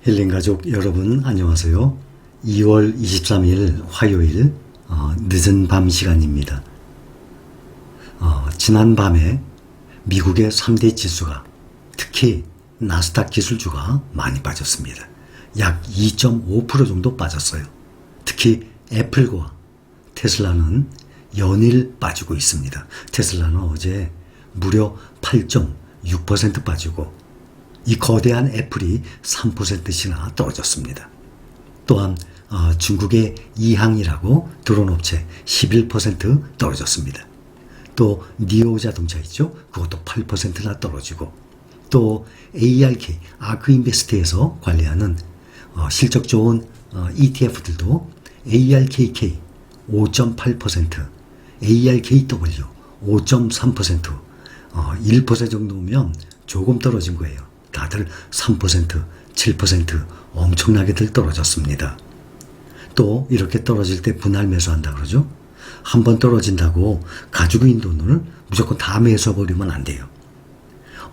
힐링가족 여러분 안녕하세요. 2월 23일 화요일 늦은 밤 시간입니다. 지난 밤에 미국의 3대 지수가 특히 나스닥 기술주가 많이 빠졌습니다. 약 2.5% 정도 빠졌어요. 특히 애플과 테슬라는 연일 빠지고 있습니다. 테슬라는 어제 무려 8.6% 빠지고 이 거대한 애플이 3%씩이나 떨어졌습니다. 또한 중국의 이항이라고 드론 업체 11% 떨어졌습니다. 또 니오 자동차 있죠? 그것도 8%나 떨어지고 또 ARK, 아크인베스트에서 관리하는 실적 좋은 ETF들도 ARKK 5.8%, ARKW 5.3%, 1% 정도면 조금 떨어진 거예요. 다들 3%, 7% 엄청나게들 떨어졌습니다. 또 이렇게 떨어질 때 분할 매수한다 그러죠? 한번 떨어진다고 가지고 있는 돈을 무조건 다 매수해버리면 안 돼요.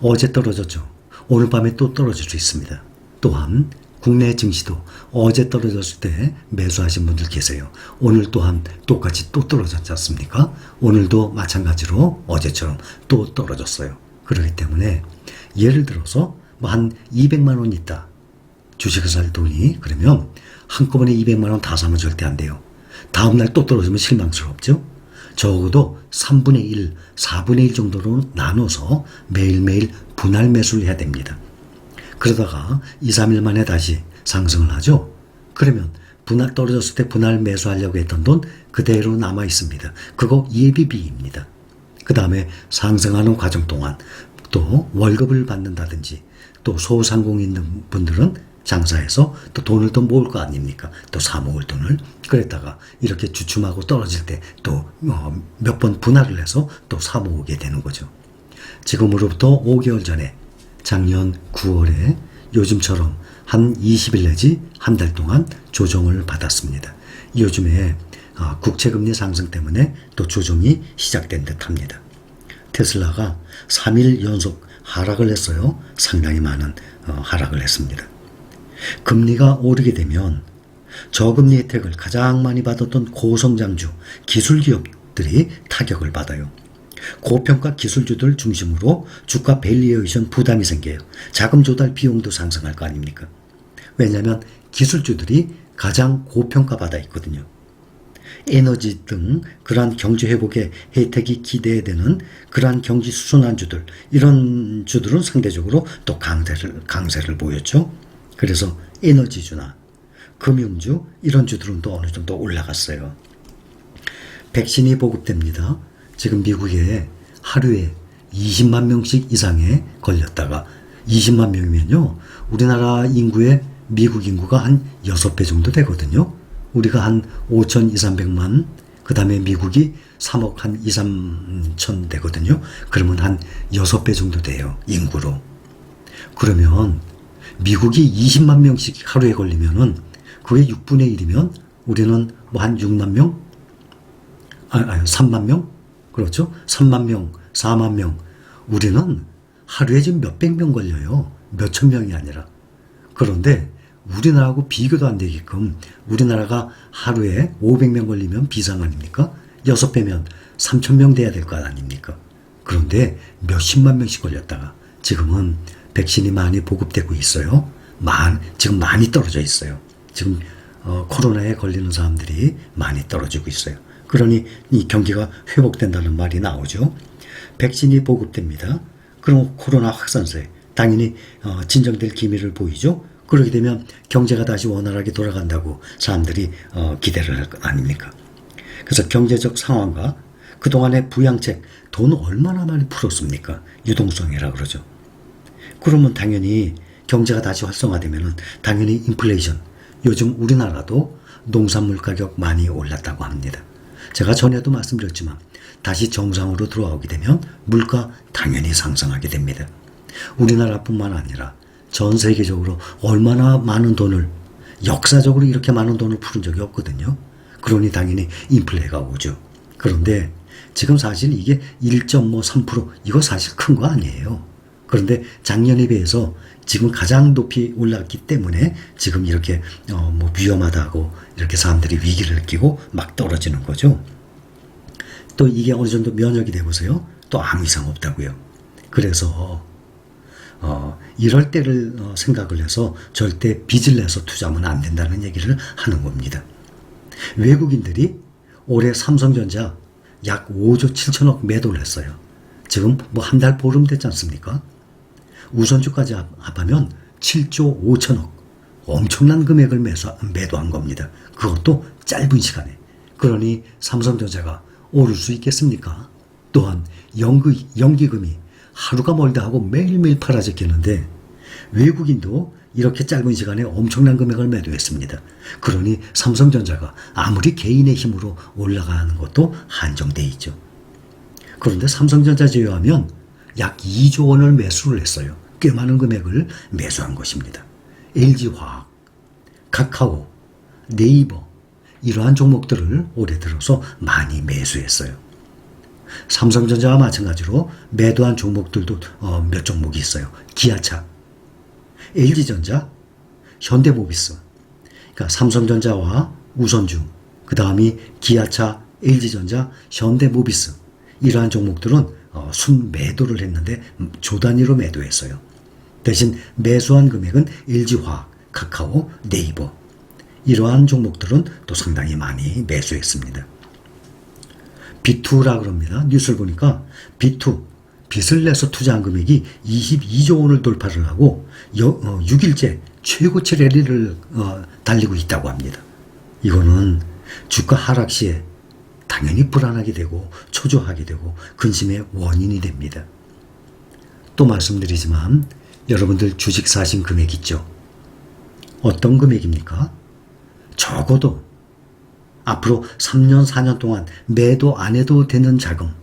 어제 떨어졌죠. 오늘 밤에 또 떨어질 수 있습니다. 또한 국내 증시도 어제 떨어졌을 때 매수하신 분들 계세요. 오늘 또한 똑같이 또 떨어졌지 않습니까? 오늘도 마찬가지로 어제처럼 또 떨어졌어요. 그렇기 때문에 예를 들어서 한 200만 원 있다. 주식을 살 돈이 그러면 한꺼번에 200만 원 다 사면 절대 안 돼요. 다음날 또 떨어지면 실망스럽죠. 적어도 3분의 1, 4분의 1 정도로 나눠서 매일매일 분할 매수를 해야 됩니다. 그러다가 2, 3일 만에 다시 상승을 하죠. 그러면 분할 떨어졌을 때 분할 매수하려고 했던 돈 그대로 남아 있습니다. 그거 예비비입니다. 그 다음에 상승하는 과정 동안 또 월급을 받는다든지 또 소상공 있는 분들은 장사해서 또 돈을 더 모을 거 아닙니까? 또 사모을 돈을. 그랬다가 이렇게 주춤하고 떨어질 때 또 몇 번 분할을 해서 또 사모으게 되는 거죠. 지금으로부터 5개월 전에 작년 9월에 요즘처럼 한 20일 내지 한 달 동안 조정을 받았습니다. 요즘에 국채금리 상승 때문에 또 조정이 시작된 듯합니다. 테슬라가 3일 연속 하락을 했어요. 상당히 많은 하락을 했습니다. 금리가 오르게 되면 저금리 혜택을 가장 많이 받았던 고성장주 기술기업들이 타격을 받아요. 고평가 기술주들 중심으로 주가 밸류에이션 부담이 생겨요. 자금 조달 비용도 상승할 거 아닙니까? 왜냐하면 기술주들이 가장 고평가 받아 있거든요. 에너지 등 그러한 경제 회복의 혜택이 기대되는 그러한 경기 순환주들, 이런 주들은 상대적으로 또 강세를 보였죠. 그래서 에너지주나 금융주 이런 주들은 또 어느 정도 올라갔어요. 백신이 보급됩니다. 지금 미국에 하루에 20만 명씩 이상에 걸렸다가 20만 명이면요. 우리나라 인구의 미국 인구가 한 6배 정도 되거든요. 우리가 한 5천 2, 300만, 그 다음에 미국이 3억 한 2, 3천 되거든요. 그러면 한 6배 정도 돼요. 인구로. 그러면 미국이 20만 명씩 하루에 걸리면은 그게 6분의 1이면 우리는 뭐 한 6만 명? 3만 명? 그렇죠? 3만 명, 4만 명. 우리는 하루에 지금 몇백 명 걸려요. 몇천 명이 아니라. 그런데 우리나라하고 비교도 안 되게끔 우리나라가 하루에 500명 걸리면 비상 아닙니까? 6배면 3,000명 돼야 될 거 아닙니까? 그런데 몇십만 명씩 걸렸다가 지금은 백신이 많이 보급되고 있어요. 지금 많이 떨어져 있어요. 지금 코로나에 걸리는 사람들이 많이 떨어지고 있어요. 그러니 이 경기가 회복된다는 말이 나오죠. 백신이 보급됩니다. 그럼 코로나 확산세 당연히 진정될 기미를 보이죠. 그렇게 되면 경제가 다시 원활하게 돌아간다고 사람들이 기대를 할 것 아닙니까? 그래서 경제적 상황과 그동안의 부양책 돈 얼마나 많이 풀었습니까? 유동성이라 그러죠. 그러면 당연히 경제가 다시 활성화되면 당연히 인플레이션. 요즘 우리나라도 농산물 가격 많이 올랐다고 합니다. 제가 전에도 말씀드렸지만 다시 정상으로 들어오게 되면 물가 당연히 상승하게 됩니다. 우리나라뿐만 아니라 전 세계적으로 얼마나 많은 돈을, 역사적으로 이렇게 많은 돈을 푸른 적이 없거든요. 그러니 당연히 인플레가 오죠. 그런데 지금 사실 이게 1.3% 이거 사실 큰 거 아니에요. 그런데 작년에 비해서 지금 가장 높이 올랐기 때문에 지금 이렇게 뭐 위험하다고 이렇게 사람들이 위기를 느끼고 막 떨어지는 거죠. 또 이게 어느 정도 면역이 돼 보세요. 또 아무 이상 없다고요. 그래서 이럴 때를 생각을 해서 절대 빚을 내서 투자하면 안 된다는 얘기를 하는 겁니다. 외국인들이 올해 삼성전자 약 5조 7천억 매도를 했어요. 지금 뭐 한 달 보름 됐지 않습니까? 우선주까지 합하면 7조 5천억. 엄청난 금액을 매도한 겁니다. 그것도 짧은 시간에. 그러니 삼성전자가 오를 수 있겠습니까? 또한 연기금이 하루가 멀다 하고 매일매일 팔아졌겠는데 외국인도 이렇게 짧은 시간에 엄청난 금액을 매도했습니다. 그러니 삼성전자가 아무리 개인의 힘으로 올라가는 것도 한정돼 있죠. 그런데 삼성전자 제외하면 약 2조 원을 매수를 했어요. 꽤 많은 금액을 매수한 것입니다. LG화학, 카카오, 네이버 이러한 종목들을 올해 들어서 많이 매수했어요. 삼성전자와 마찬가지로 매도한 종목들도 몇 종목이 있어요. 기아차, LG전자, 현대모비스. 그러니까 삼성전자와 우선주, 그 다음이 기아차, LG전자, 현대모비스 이러한 종목들은 순매도를 했는데 조 단위로 매도했어요. 대신 매수한 금액은 LG화학, 카카오, 네이버 이러한 종목들은 또 상당히 많이 매수했습니다. B2라 그럽니다. 뉴스를 보니까 B2, 빚을 내서 투자한 금액이 22조 원을 돌파를 하고 6일째 최고치 랠리를 달리고 있다고 합니다. 이거는 주가 하락 시에 당연히 불안하게 되고 초조하게 되고 근심의 원인이 됩니다. 또 말씀드리지만 여러분들 주식 사신 금액 있죠? 어떤 금액입니까? 적어도 앞으로 3년, 4년 동안 매도 안 해도 되는 자금.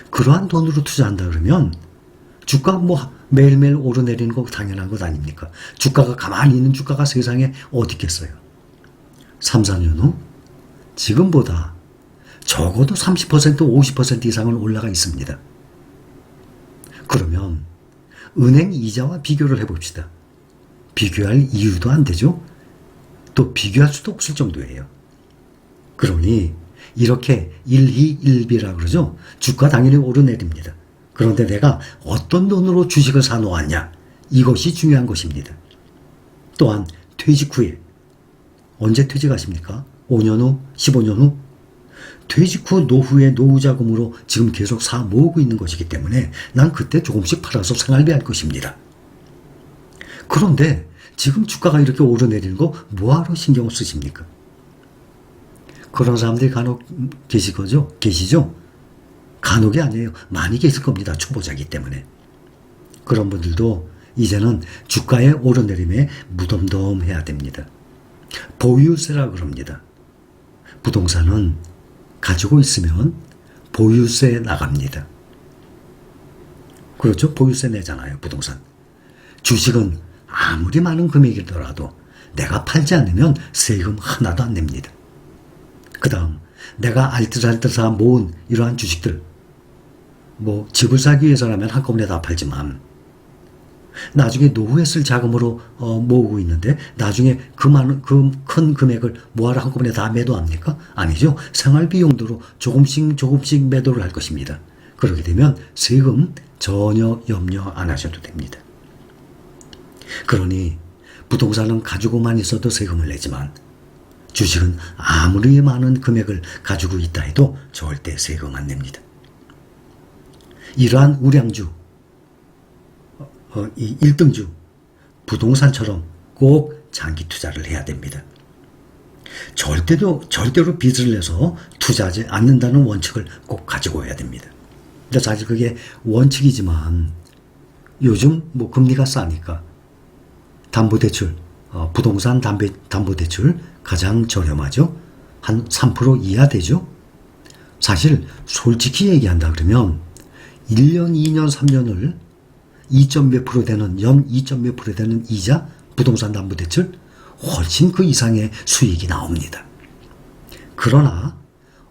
그러한 돈으로 투자한다 그러면 주가 뭐 매일매일 오르내리는 거 당연한 것 아닙니까? 주가가 가만히 있는 주가가 세상에 어디 있겠어요? 3, 4년 후 지금보다 적어도 30%, 50% 이상은 올라가 있습니다. 그러면 은행 이자와 비교를 해봅시다. 비교할 이유도 안 되죠? 또 비교할 수도 없을 정도예요. 그러니 이렇게 일희일비라 그러죠. 주가 당연히 오르내립니다. 그런데 내가 어떤 돈으로 주식을 사놓았냐, 이것이 중요한 것입니다. 또한 퇴직 후에 언제 퇴직하십니까? 5년 후? 15년 후? 퇴직 후 노후의 노후자금으로 지금 계속 사 모으고 있는 것이기 때문에 난 그때 조금씩 팔아서 생활비 할 것입니다. 그런데 지금 주가가 이렇게 오르내리는 거 뭐하러 신경을 쓰십니까? 그런 사람들이 간혹 계시죠? 간혹이 아니에요. 많이 계실 겁니다. 초보자이기 때문에. 그런 분들도 이제는 주가의 오르내림에 무덤덤해야 됩니다. 보유세라 그럽니다. 부동산은 가지고 있으면 보유세 나갑니다. 그렇죠? 보유세 내잖아요. 부동산. 주식은 아무리 많은 금액이더라도 내가 팔지 않으면 세금 하나도 안 냅니다. 그 다음 내가 알뜰살뜰 모은 이러한 주식들, 뭐 집을 사기 위해서라면 한꺼번에 다 팔지만 나중에 노후에 쓸 자금으로 모으고 있는데 나중에 그 큰 금액을 뭐하러 한꺼번에 다 매도합니까? 아니죠. 생활비 용도로 조금씩 매도를 할 것입니다. 그렇게 되면 세금 전혀 염려 안 하셔도 됩니다. 그러니 부동산은 가지고만 있어도 세금을 내지만 주식은 아무리 많은 금액을 가지고 있다 해도 절대 세금 안 냅니다. 이러한 우량주, 이 1등주, 부동산처럼 꼭 장기 투자를 해야 됩니다. 절대로 빚을 내서 투자하지 않는다는 원칙을 꼭 가지고 해야 됩니다. 근데 사실 그게 원칙이지만 요즘 뭐 금리가 싸니까 담보대출, 부동산 담보대출 가장 저렴하죠. 한 3% 이하 되죠. 사실 솔직히 얘기한다 그러면 1년, 2년, 3년을 2몇 프로 되는 연 2몇 프로 되는 이자 부동산 담보대출 훨씬 그 이상의 수익이 나옵니다. 그러나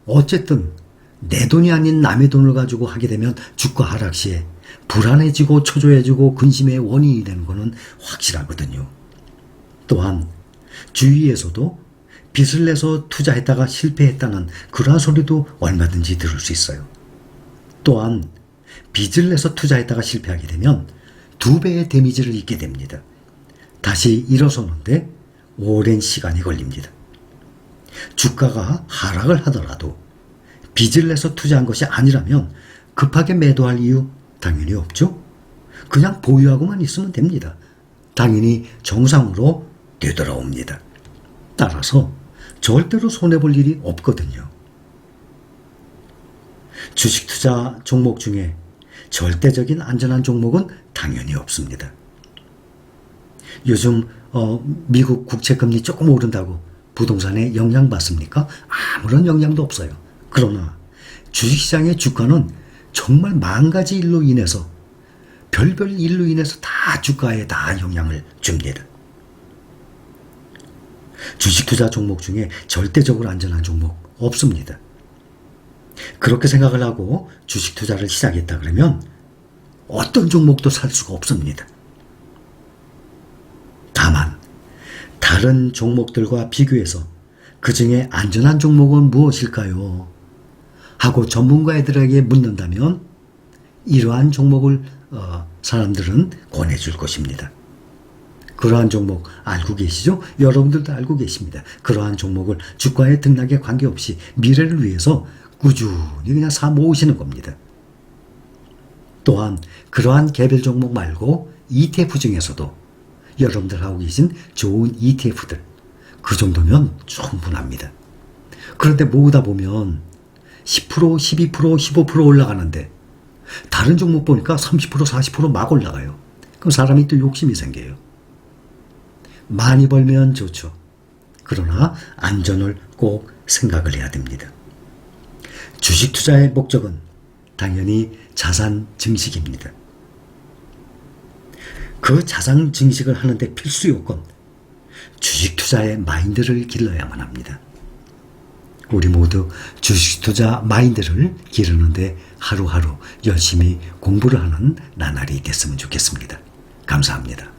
어쨌든 내 돈이 아닌 남의 돈을 가지고 하게 되면 주가 하락 시에 불안해지고 초조해지고 근심의 원인이 되는 것은 확실하거든요. 또한 주위에서도 빚을 내서 투자했다가 실패했다는 그러한 소리도 얼마든지 들을 수 있어요. 또한 빚을 내서 투자했다가 실패하게 되면 2배의 데미지를 입게 됩니다. 다시 일어서는데 오랜 시간이 걸립니다. 주가가 하락을 하더라도 빚을 내서 투자한 것이 아니라면 급하게 매도할 이유 당연히 없죠. 그냥 보유하고만 있으면 됩니다. 당연히 정상으로 되돌아옵니다. 따라서 절대로 손해볼 일이 없거든요. 주식 투자 종목 중에 절대적인 안전한 종목은 당연히 없습니다. 요즘 미국 국채금리 조금 오른다고 부동산에 영향받습니까? 아무런 영향도 없어요. 그러나 주식시장의 주가는 정말 만 가지 일로 인해서 별별 일로 인해서 다 주가에 다 영향을 줍니다. 주식 투자 종목 중에 절대적으로 안전한 종목 없습니다. 그렇게 생각을 하고 주식 투자를 시작했다 그러면 어떤 종목도 살 수가 없습니다. 다만 다른 종목들과 비교해서 그 중에 안전한 종목은 무엇일까요? 하고 전문가들에게 묻는다면 이러한 종목을 사람들은 권해줄 것입니다. 그러한 종목 알고 계시죠? 여러분들도 알고 계십니다. 그러한 종목을 주가의 등락에 관계없이 미래를 위해서 꾸준히 그냥 사 모으시는 겁니다. 또한 그러한 개별 종목 말고 ETF 중에서도 여러분들 하고 계신 좋은 ETF들 그 정도면 충분합니다. 그런데 모으다 보면 10%, 12%, 15% 올라가는데 다른 종목 보니까 30%, 40% 올라가요. 그럼 사람이 또 욕심이 생겨요. 많이 벌면 좋죠. 그러나 안전을 꼭 생각을 해야 됩니다. 주식 투자의 목적은 당연히 자산 증식입니다. 그 자산 증식을 하는데 필수 요건, 주식 투자의 마인드를 길러야만 합니다. 우리 모두 주식 투자 마인드를 기르는데 하루하루 열심히 공부를 하는 나날이 됐으면 좋겠습니다. 감사합니다.